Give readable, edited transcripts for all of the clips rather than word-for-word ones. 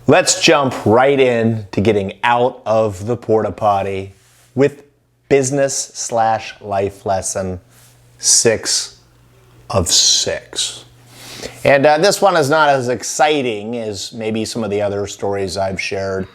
Let's jump right in to getting out of the porta potty with business/life lesson 6 of 6. And this one is not as exciting as maybe some of the other stories I've shared,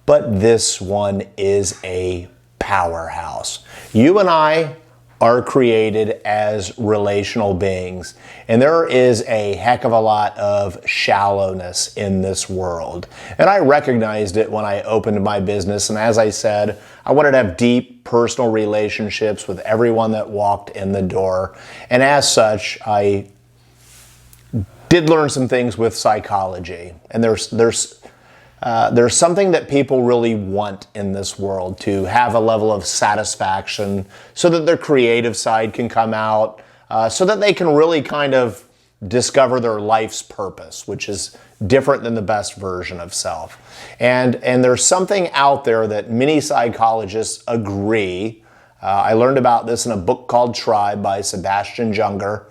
but this one is a powerhouse. You and I are created as relational beings, and there is a heck of a lot of shallowness in this world. And I recognized it when I opened my business, and as I said, I wanted to have deep personal relationships with everyone that walked in the door. And as such, I did learn some things with psychology, and there's something that people really want in this world, to have a level of satisfaction so that their creative side can come out, so that they can really kind of discover their life's purpose, which is different than the best version of self. And there's something out there that many psychologists agree. I learned about this in a book called Tribe by Sebastian Junger,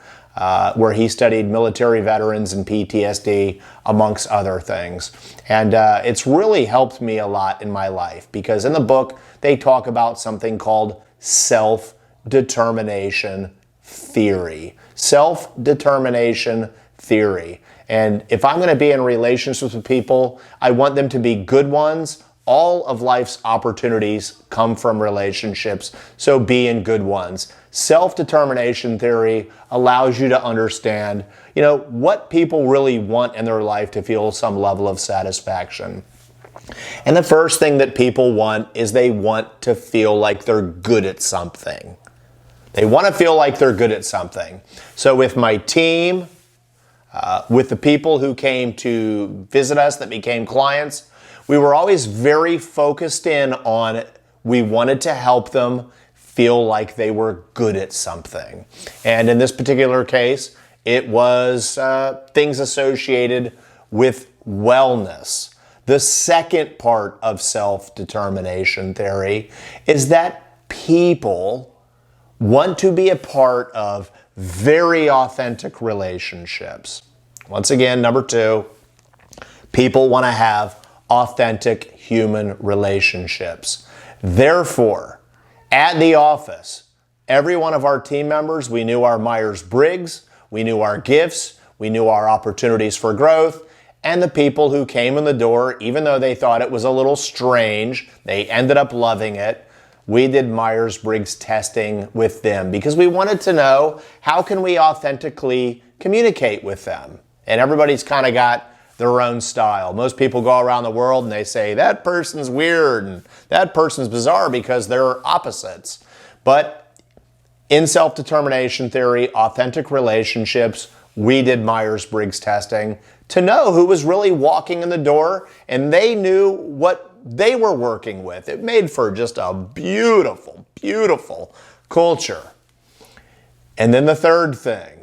where he studied military veterans and PTSD, amongst other things. And it's really helped me a lot in my life, because in the book, they talk about something called self-determination theory. Self-determination theory. And if I'm going to be in relationships with people, I want them to be good ones. All of life's opportunities come from relationships, so be in good ones. Self-determination theory allows you to understand, what people really want in their life to feel some level of satisfaction. And the first thing that people want is they want to feel like they're good at something. They want to feel like they're good at something. So with my team, with the people who came to visit us that became clients, we were always very focused in on, we wanted to help them feel like they were good at something. And in this particular case, it was things associated with wellness. The second part of self-determination theory is that people want to be a part of very authentic relationships. Once again, number 2, people want to have authentic human relationships. Therefore, at the office, every one of our team members, we knew our Myers-Briggs, we knew our gifts, we knew our opportunities for growth, and the people who came in the door, even though they thought it was a little strange, they ended up loving it. We did Myers-Briggs testing with them because we wanted to know, how can we authentically communicate with them? And everybody's kind of got their own style. Most people go around the world and they say, that person's weird and that person's bizarre, because they're opposites. But in self-determination theory, authentic relationships, we did Myers-Briggs testing to know who was really walking in the door, and they knew what they were working with. It made for just a beautiful, beautiful culture. And then the third thing,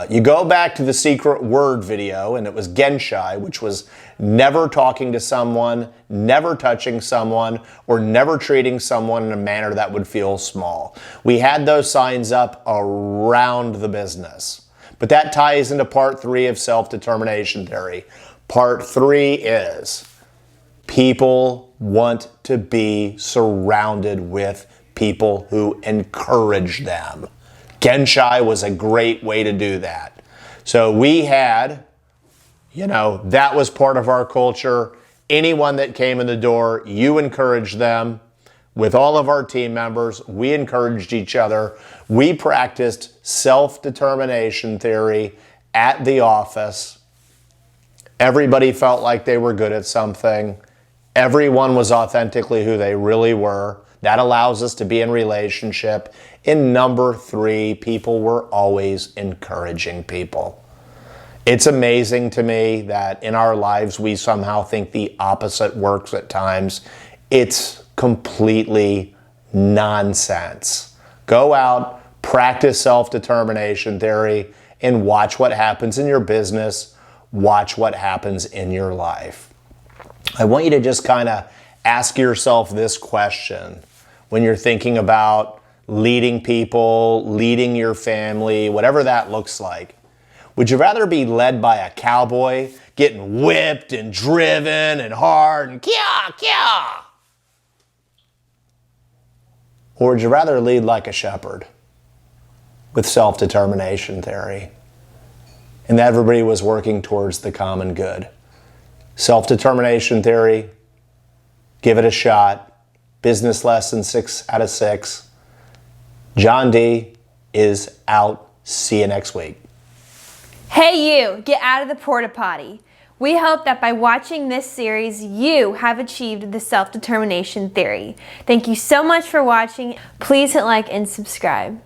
you go back to the secret word video, and it was Genshai, which was never talking to someone, never touching someone, or never treating someone in a manner that would feel small. We had those signs up around the business. But that ties into part 3 of self-determination theory. Part 3 is people want to be surrounded with people who encourage them. Genshai was a great way to do that. So we had, that was part of our culture. Anyone that came in the door, you encouraged them. With all of our team members, we encouraged each other. We practiced self-determination theory at the office. Everybody felt like they were good at something. Everyone was authentically who they really were. That allows us to be in relationship. In number 3, people were always encouraging people. It's amazing to me that in our lives, we somehow think the opposite works at times. It's completely nonsense. Go out, practice self-determination theory, and watch what happens in your business. Watch what happens in your life. I want you to just kind of ask yourself this question when you're thinking about leading people, leading your family, whatever that looks like. Would you rather be led by a cowboy, getting whipped and driven and hard and kya, kya? Or would you rather lead like a shepherd with self-determination theory? And everybody was working towards the common good. Self-determination theory, give it a shot. Business lesson 6 out of 6. John D is out. See you next week. Hey you, get out of the porta potty. We hope that by watching this series, you have achieved the self-determination theory. Thank you so much for watching. Please hit like and subscribe.